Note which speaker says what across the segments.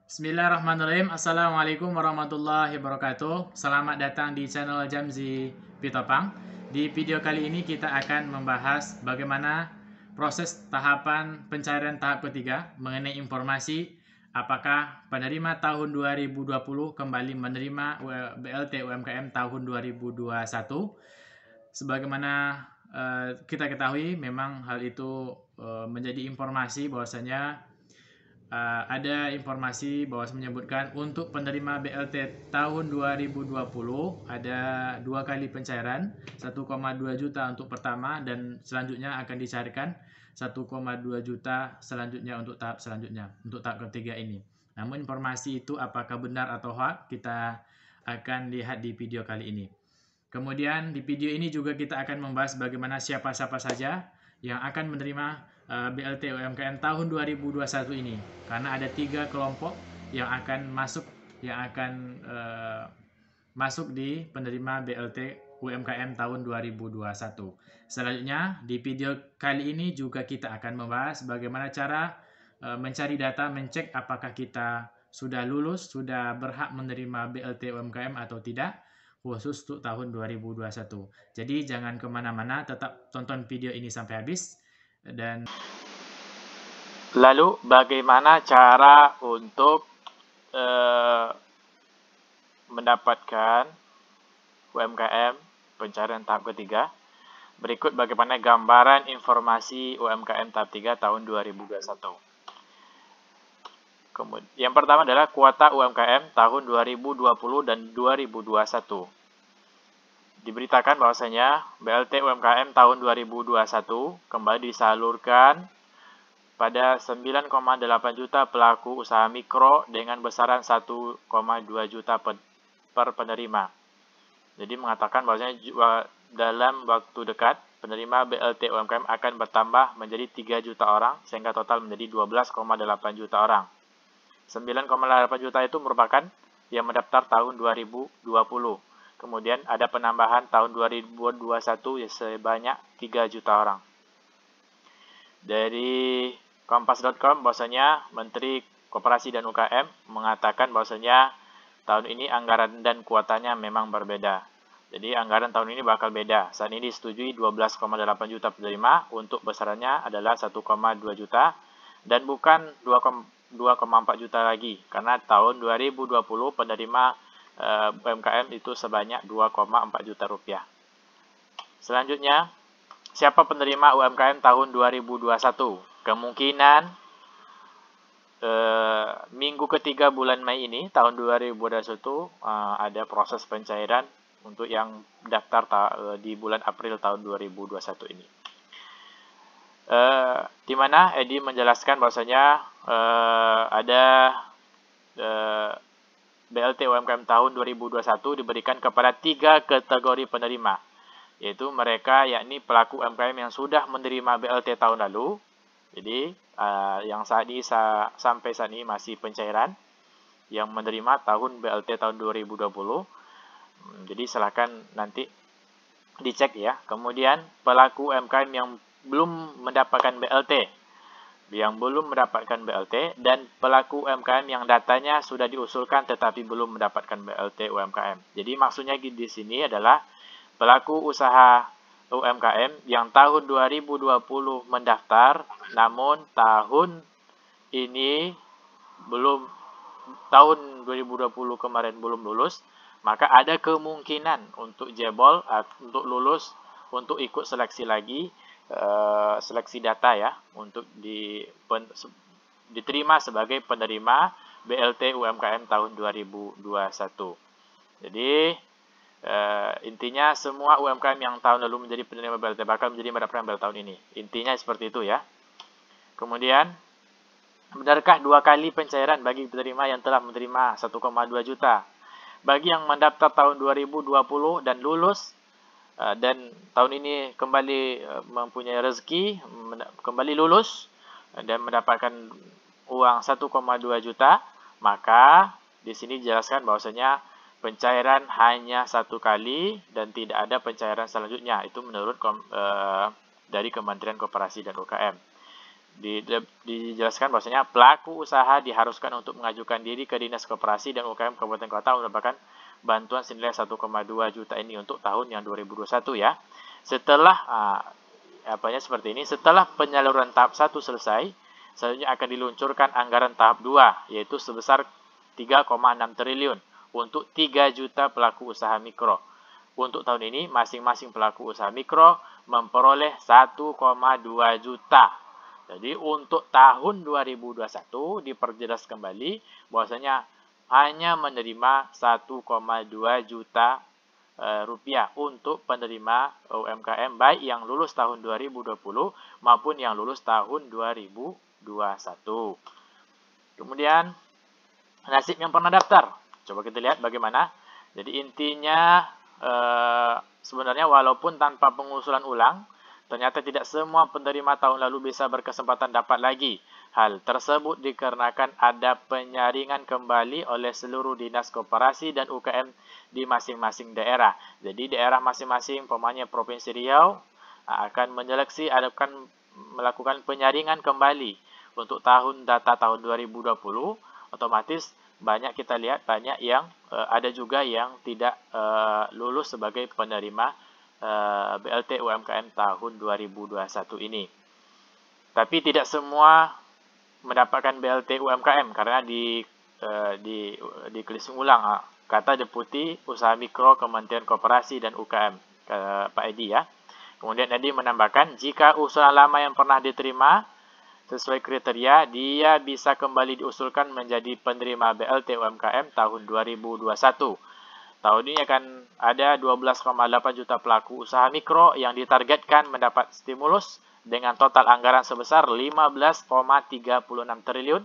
Speaker 1: Bismillahirrahmanirrahim. Assalamualaikum warahmatullahi wabarakatuh. Selamat datang di channel Jamzi Pitopang. Di video kali ini kita akan membahas bagaimana proses tahapan pencairan tahap ketiga mengenai informasi apakah penerima tahun 2020 kembali menerima BLT UMKM tahun 2021. Sebagaimana kita ketahui, memang hal itu menjadi informasi bahwasanya ada informasi bahwa menyebutkan untuk penerima BLT tahun 2020 ada 2 kali pencairan 1,2 juta untuk pertama dan selanjutnya akan dicairkan 1,2 juta selanjutnya untuk tahap selanjutnya, untuk tahap ketiga ini. Namun informasi itu apakah benar atau hoax, kita akan lihat di video kali ini. Kemudian di video ini juga kita akan membahas bagaimana siapa-siapa saja yang akan menerima BLT UMKM tahun 2021 ini, karena ada 3 kelompok yang akan masuk di penerima BLT UMKM tahun 2021. Selanjutnya di video kali ini juga kita akan membahas bagaimana cara mencari data, mencek apakah kita sudah lulus, sudah berhak menerima BLT UMKM atau tidak, khusus untuk tahun 2021. Jadi jangan kemana-mana, tetap tonton video ini sampai habis. Dan lalu bagaimana cara untuk mendapatkan UMKM pencarian tahap ketiga? Berikut bagaimana gambaran informasi UMKM tahap 3 tahun 2021. Kemudian, yang pertama adalah kuota UMKM tahun 2020 dan 2021. Diberitakan bahwasanya BLT UMKM tahun 2021 kembali disalurkan pada 9,8 juta pelaku usaha mikro dengan besaran 1,2 juta per penerima. Jadi mengatakan bahwasanya dalam waktu dekat penerima BLT UMKM akan bertambah menjadi 3 juta orang sehingga total menjadi 12,8 juta orang. 9,8 juta itu merupakan yang mendaftar tahun 2020. Kemudian ada penambahan tahun 2021 sebanyak 3 juta orang. Dari kompas.com bahwasanya Menteri Koperasi dan UKM mengatakan bahwasanya tahun ini anggaran dan kuotanya memang berbeda. Jadi anggaran tahun ini bakal beda. Saat ini disetujui 12,8 juta penerima, untuk besarannya adalah 1,2 juta dan bukan 2,4 juta lagi, karena tahun 2020 penerima UMKM itu sebanyak 2,4 juta rupiah. Selanjutnya, siapa penerima UMKM tahun 2021? Kemungkinan minggu ketiga bulan Mei ini tahun 2021 ada proses pencairan untuk yang daftar di bulan April tahun 2021 ini. Di mana Edi menjelaskan bahwasanya ada BLT UMKM tahun 2021 diberikan kepada 3 kategori penerima, yaitu mereka yakni pelaku UMKM yang sudah menerima BLT tahun lalu. Jadi yang sampai saat ini masih pencairan, yang menerima tahun BLT tahun 2020. Jadi silakan nanti dicek ya. Kemudian pelaku UMKM yang belum mendapatkan BLT, dan pelaku UMKM yang datanya sudah diusulkan tetapi belum mendapatkan BLT UMKM. Jadi maksudnya di sini adalah pelaku usaha UMKM yang tahun 2020 mendaftar, namun tahun ini tahun 2020 kemarin belum lulus, maka ada kemungkinan untuk jebol, untuk lulus, untuk ikut seleksi lagi, seleksi data ya, untuk diterima sebagai penerima BLT UMKM tahun 2021. Jadi intinya semua UMKM yang tahun lalu menjadi penerima BLT bakal menjadi mendapatkan BLT tahun ini. Intinya seperti itu ya. Kemudian, benarkah 2 kali pencairan bagi penerima yang telah menerima 1,2 juta? Bagi yang mendaftar tahun 2020 dan lulus, dan tahun ini kembali mempunyai rezeki, kembali lulus dan mendapatkan uang 1,2 juta, maka di sini dijelaskan bahwasanya pencairan hanya 1 kali dan tidak ada pencairan selanjutnya. Itu menurut dari Kementerian Koperasi dan UKM. dijelaskan bahwasanya pelaku usaha diharuskan untuk mengajukan diri ke Dinas Koperasi dan UKM Kabupaten Kota mendapatkan bantuan senilai 1,2 juta ini untuk tahun yang 2021 ya. Setelah seperti ini, setelah penyaluran tahap 1 selesai, selanjutnya akan diluncurkan anggaran tahap 2 yaitu sebesar 3,6 triliun untuk 3 juta pelaku usaha mikro. Untuk tahun ini masing-masing pelaku usaha mikro memperoleh 1,2 juta. Jadi untuk tahun 2021 diperjelas kembali bahwasanya hanya menerima 1,2 juta rupiah untuk penerima UMKM baik yang lulus tahun 2020 maupun yang lulus tahun 2021. Kemudian nasib yang pernah daftar. Coba kita lihat bagaimana. Jadi intinya sebenarnya walaupun tanpa pengusulan ulang, ternyata tidak semua penerima tahun lalu bisa berkesempatan dapat lagi. Hal tersebut dikarenakan ada penyaringan kembali oleh seluruh dinas koperasi dan UKM di masing-masing daerah. Jadi daerah masing-masing, umpamanya Provinsi Riau, akan menyeleksi, akan melakukan penyaringan kembali untuk data tahun 2020. Otomatis kita lihat banyak yang ada juga yang tidak lulus sebagai penerima BLT UMKM tahun 2021 ini. Tapi tidak semua mendapatkan BLT UMKM karena dikelisung ulang kata Deputi Usaha Mikro Kementerian Koperasi dan UKM Pak Edi ya. Kemudian Edi menambahkan jika usulan lama yang pernah diterima sesuai kriteria, dia bisa kembali diusulkan menjadi penerima BLT UMKM tahun 2021. Tahun ini akan ada 12,8 juta pelaku usaha mikro yang ditargetkan mendapat stimulus dengan total anggaran sebesar 15,36 triliun.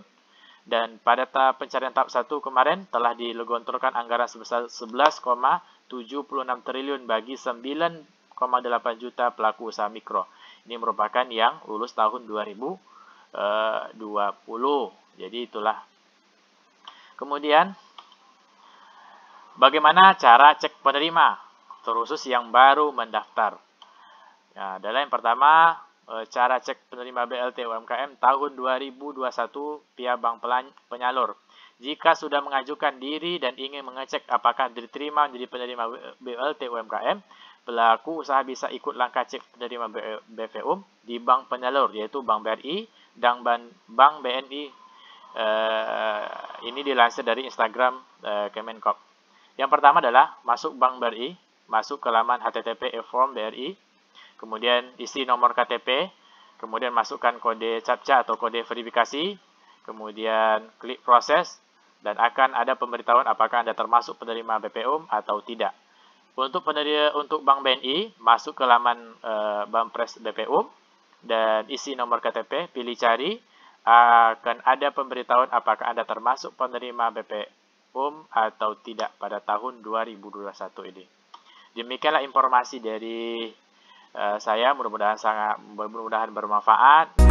Speaker 1: Dan pada pencarian tahap 1 kemarin telah digelontorkan anggaran sebesar 11,76 triliun bagi 9,8 juta pelaku usaha mikro. Ini merupakan yang lulus tahun 2020. Jadi itulah. Kemudian bagaimana cara cek penerima, terkhusus yang baru mendaftar? Nah, adalah yang pertama, cara cek penerima BLT UMKM tahun 2021 via bank penyalur. Jika sudah mengajukan diri dan ingin mengecek apakah diterima menjadi penerima BLT UMKM, pelaku usaha bisa ikut langkah cek penerima BVUM di bank penyalur, yaitu Bank BRI dan Bank BNI. Ini dilansir dari Instagram Kemenkop. Yang pertama adalah masuk Bank BRI, masuk ke laman http e-form BRI, kemudian isi nomor KTP, kemudian masukkan kode CAPTCHA atau kode verifikasi, kemudian klik proses, dan akan ada pemberitahuan apakah Anda termasuk penerima BPUM atau tidak. Untuk Bank BNI, masuk ke laman Bampres BPUM, dan isi nomor KTP, pilih cari, akan ada pemberitahuan apakah Anda termasuk penerima BPUM atau tidak pada tahun 2021 ini. Demikianlah informasi dari saya, mudah-mudahan bermanfaat.